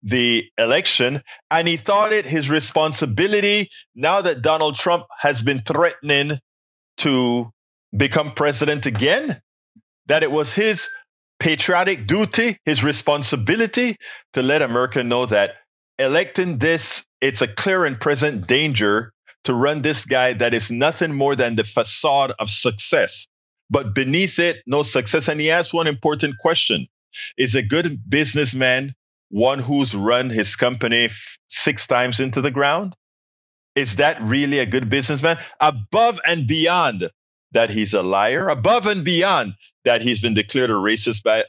the election. And he thought it his responsibility, now that Donald Trump has been threatening to become president again, that it was his patriotic duty, his responsibility to let America know that electing this, it's a clear and present danger to run this guy that is nothing more than the facade of success. But beneath it, no success. And he asked one important question. Is a good businessman one who's run his company 6 times into the ground? Is that really a good businessman? Above and beyond that he's a liar, above and beyond that he's been declared a rapist by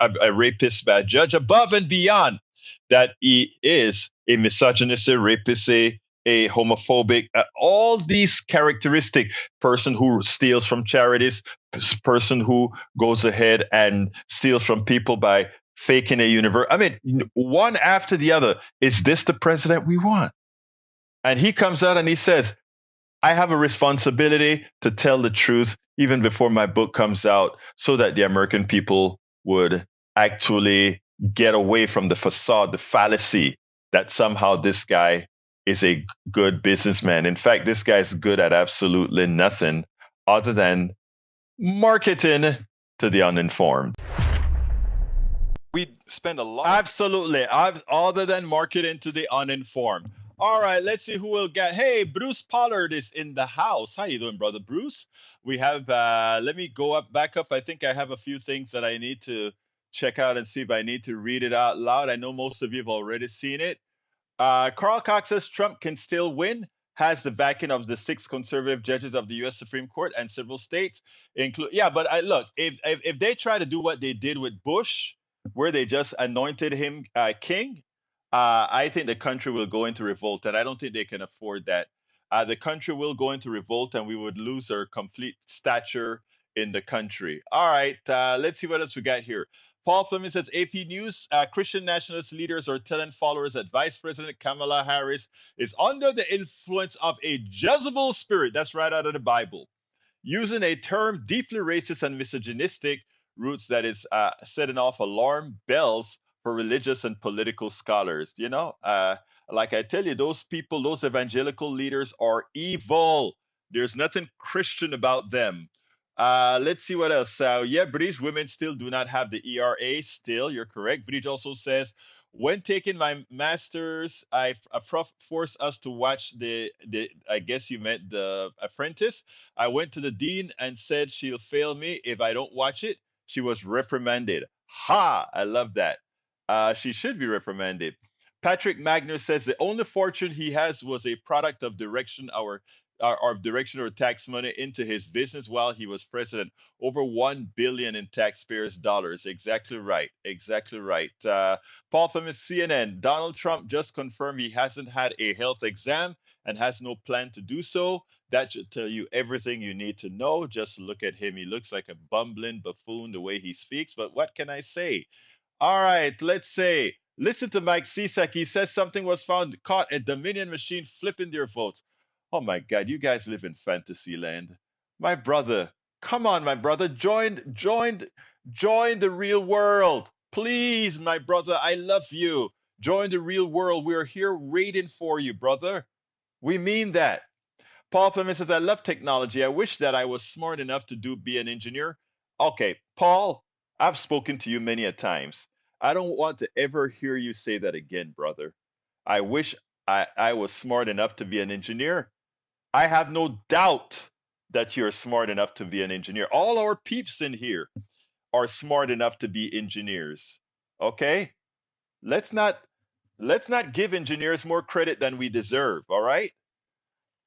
a judge, above and beyond that he is a misogynist, a rapist, a homophobic, all these characteristics, person who steals from charities, person who goes ahead and steals from people by faking a universe. I mean, one after the other. Is this the president we want? And he comes out and he says, I have a responsibility to tell the truth even before my book comes out so that the American people would actually get away from the facade, the fallacy that somehow this guy is a good businessman. In fact, this guy's good at absolutely nothing other than marketing to the uninformed. We spend a lot. Absolutely. Other than marketing to the uninformed. All right, let's see who will get. Hey, Bruce Pollard is in the house. How you doing, brother Bruce? We have. Let me go back up. I think I have a few things that I need to check out and see if I need to read it out loud. I know most of you have already seen it. Carl Cox says Trump can still win. Has the backing of the 6 conservative judges of the U.S. Supreme Court and several states, include. Yeah, but look, if they try to do what they did with Bush, where they just anointed him king, I think the country will go into revolt, and I don't think they can afford that. The country will go into revolt, and we would lose our complete stature in the country. All right, let's see what else we got here. Paul Fleming says AP News, Christian nationalist leaders are telling followers that Vice President Kamala Harris is under the influence of a Jezebel spirit. That's right out of the Bible. Using a term deeply racist and misogynistic roots that is setting off alarm bells for religious and political scholars. Like I tell you, those people, those evangelical leaders are evil. There's nothing Christian about them. Let's see what else. Yeah, British women still do not have the ERA. Still, you're correct. British also says, when taking my master's, a prof forced us to watch the. I guess you meant The Apprentice. I went to the dean and said she'll fail me if I don't watch it. She was reprimanded. Ha! I love that. She should be reprimanded. Patrick Magnus says the only fortune he has was a product of direction or tax money into his business while he was president. Over 1 billion in taxpayers' dollars. Exactly right. Exactly right. Paul from CNN. Donald Trump just confirmed he hasn't had a health exam and has no plan to do so. That should tell you everything you need to know. Just look at him. He looks like a bumbling buffoon the way he speaks. But what can I say? All right, let's say. Listen to Mike Cisak. He says something was found caught at Dominion machine flipping their votes. Oh my God, you guys live in fantasy land. My brother, come on, my brother, join the real world. Please, my brother, I love you. Join the real world. We're here waiting for you, brother. We mean that. Paul Fleming says, I love technology. I wish that I was smart enough to be an engineer. Okay, Paul, I've spoken to you many a times. I don't want to ever hear you say that again, brother. I wish I was smart enough to be an engineer. I have no doubt that you're smart enough to be an engineer. All our peeps in here are smart enough to be engineers. Okay? Let's not give engineers more credit than we deserve, all right?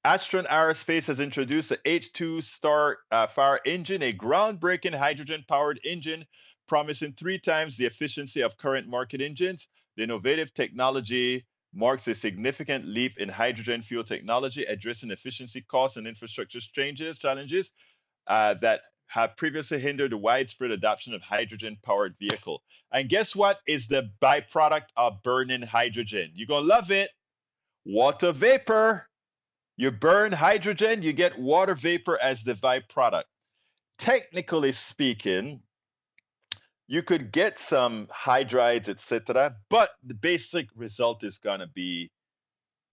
Astron Aerospace has introduced the H2 Star Fire engine, a groundbreaking hydrogen-powered engine promising 3 times the efficiency of current market engines. The innovative technology marks a significant leap in hydrogen fuel technology, addressing efficiency costs and infrastructure challenges that have previously hindered the widespread adoption of hydrogen-powered vehicle. And guess what is the byproduct of burning hydrogen? You're going to love it. Water vapor. You burn hydrogen, you get water vapor as the byproduct. Technically speaking, you could get some hydrides, etc., but the basic result is going to be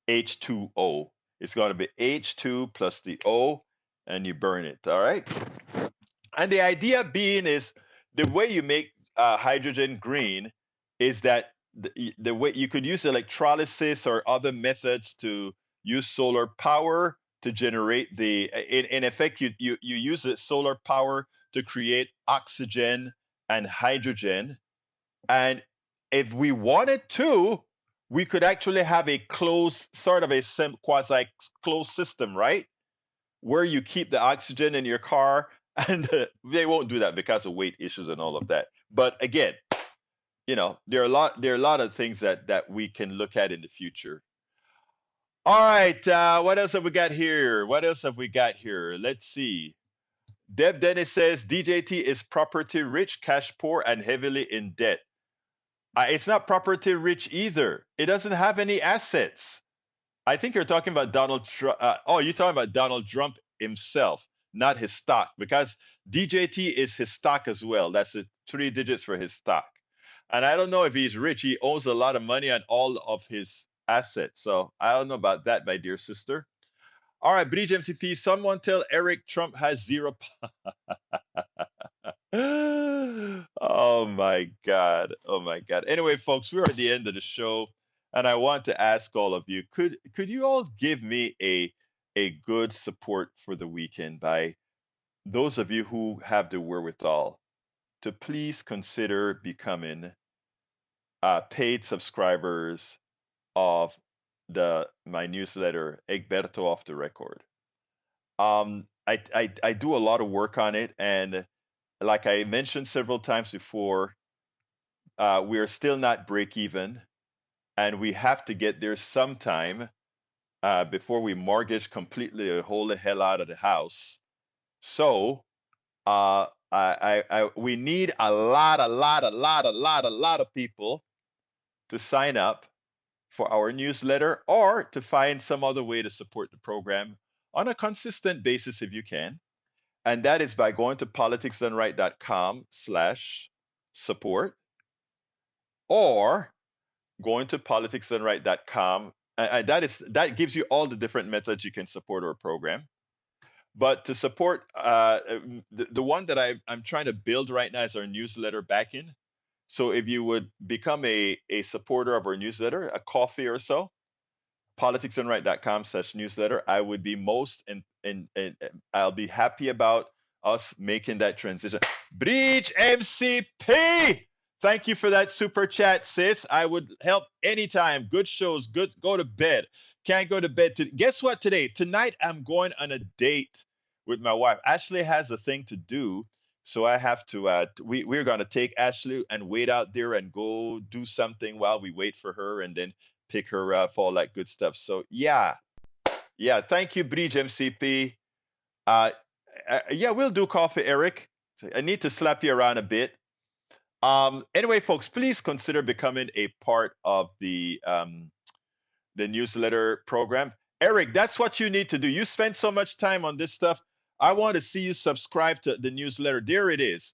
H2O. It's going to be H2 plus the O, and you burn it, all right? And the idea being is the way you make hydrogen green is that the way you could use electrolysis or other methods to use solar power to generate in effect you use the solar power to create oxygen and hydrogen, and if we wanted to we could actually have a closed sort of a quasi closed system, right, where you keep the oxygen in your car, and they won't do that because of weight issues and all of that. But again, there are a lot of things that we can look at in the future. All right, what else have we got here? Let's see. Deb Dennis says DJT is property rich, cash poor, and heavily in debt. It's not property rich either. It doesn't have any assets. I think you're talking about Donald Trump. You're talking about Donald Trump himself, not his stock, because DJT is his stock as well. That's the 3 digits for his stock. And I don't know if he's rich. He owes a lot of money on all of his assets. So I don't know about that, my dear sister. All right, Bridge MCP, someone tell Eric Trump has zero. Oh my God. Oh my God. Anyway, folks, we're at the end of the show. And I want to ask all of you, could you all give me a good support for the weekend by those of you who have the wherewithal to please consider becoming paid subscribers of my newsletter, Egberto Off the Record. I do a lot of work on it, and like I mentioned several times before, we are still not break even, and we have to get there sometime before we mortgage completely the whole hell out of the house. So we need a lot of people to sign up for our newsletter or to find some other way to support the program on a consistent basis if you can. And that is by going to politicsdoneright.com/support or going to politicsdoneright.com. And that gives you all the different methods you can support our program. But to support the one that I'm trying to build right now is our newsletter backing. So if you would become a supporter of our newsletter, a coffee or so, politicsdoneright.com/newsletter, I would be most and I'll be happy about us making that transition. Breach MCP, thank you for that super chat, sis. I would help anytime. Good shows. Good. Go to bed. Can't go to bed. Guess what? Tonight, I'm going on a date with my wife. Ashley has a thing to do, so I have to. We're gonna take Ashley and wait out there and go do something while we wait for her, and then pick her up, all that good stuff. So yeah. Thank you, Bridge MCP. Yeah, we'll do coffee, Eric. So I need to slap you around a bit. Anyway, folks, please consider becoming a part of the newsletter program. Eric, that's what you need to do. You spend so much time on this stuff. I want to see you subscribe to the newsletter. There it is.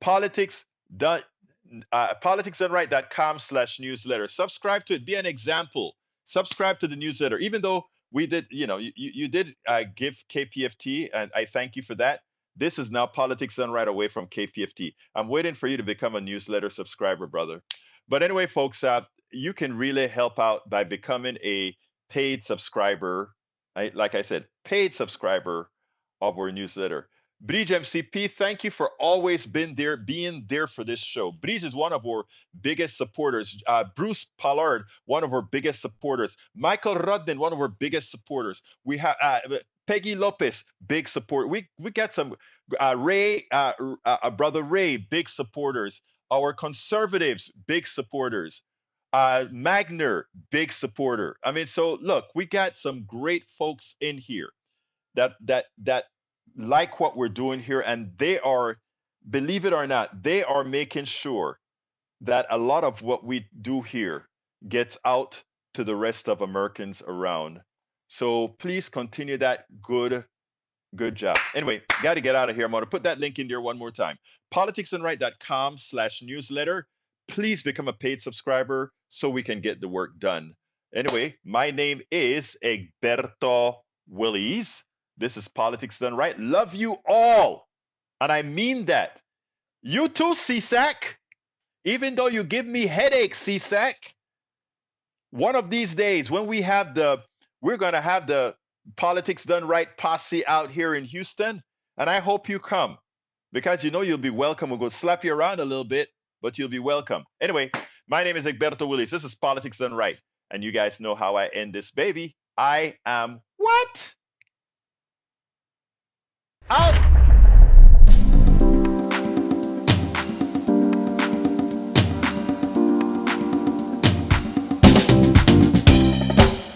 politicsdoneright.com/newsletter. Subscribe to it. Be an example. Subscribe to the newsletter. Even though we did, you did give KPFT, and I thank you for that. This is now Politics Done Right away from KPFT. I'm waiting for you to become a newsletter subscriber, brother. But anyway, folks, you can really help out by becoming a paid subscriber. Like I said, paid subscriber of our newsletter. Bridge MCP, thank you for always being there for this show. Bridge is one of our biggest supporters. Bruce Pollard, one of our biggest supporters. Michael Rudden, one of our biggest supporters. We have Peggy Lopez, big support. We got some Ray, brother Ray, big supporters. Our conservatives, big supporters. Magner, big supporter. I mean, so look, we got some great folks in here that like what we're doing here, and they are, believe it or not, they are making sure that a lot of what we do here gets out to the rest of Americans around. So please continue that good job. Anyway, got to get out of here. I'm going to put that link in there one more time. politicsdoneright.com/newsletter. Please become a paid subscriber so we can get the work done. Anyway, my name is Egberto Willies. This is Politics Done Right. Love you all. And I mean that. You too, CSAC. Even though you give me headaches, CSAC. One of these days when we're going to have the Politics Done Right posse out here in Houston. And I hope you come because you'll be welcome. We'll go slap you around a little bit, but you'll be welcome. Anyway, my name is Egberto Willies. This is Politics Done Right. And you guys know how I end this baby. I am what? Out.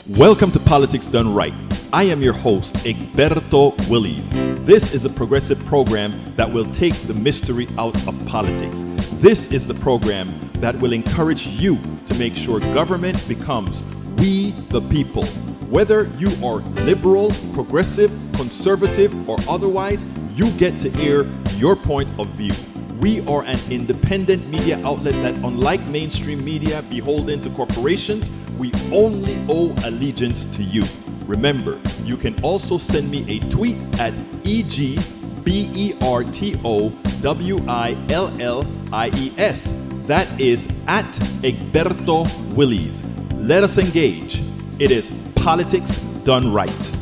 Welcome to Politics Done Right. I am your host, Egberto Willies. This is a progressive program that will take the mystery out of politics. This is the program that will encourage you to make sure government becomes we the people. Whether you are liberal, progressive, conservative, or otherwise, you get to air your point of view. We are an independent media outlet that, unlike mainstream media beholden to corporations, we only owe allegiance to you. Remember, you can also send me a tweet at EGBERTOWILLIES. That is at Egberto Willies. Let us engage. It is politics done right.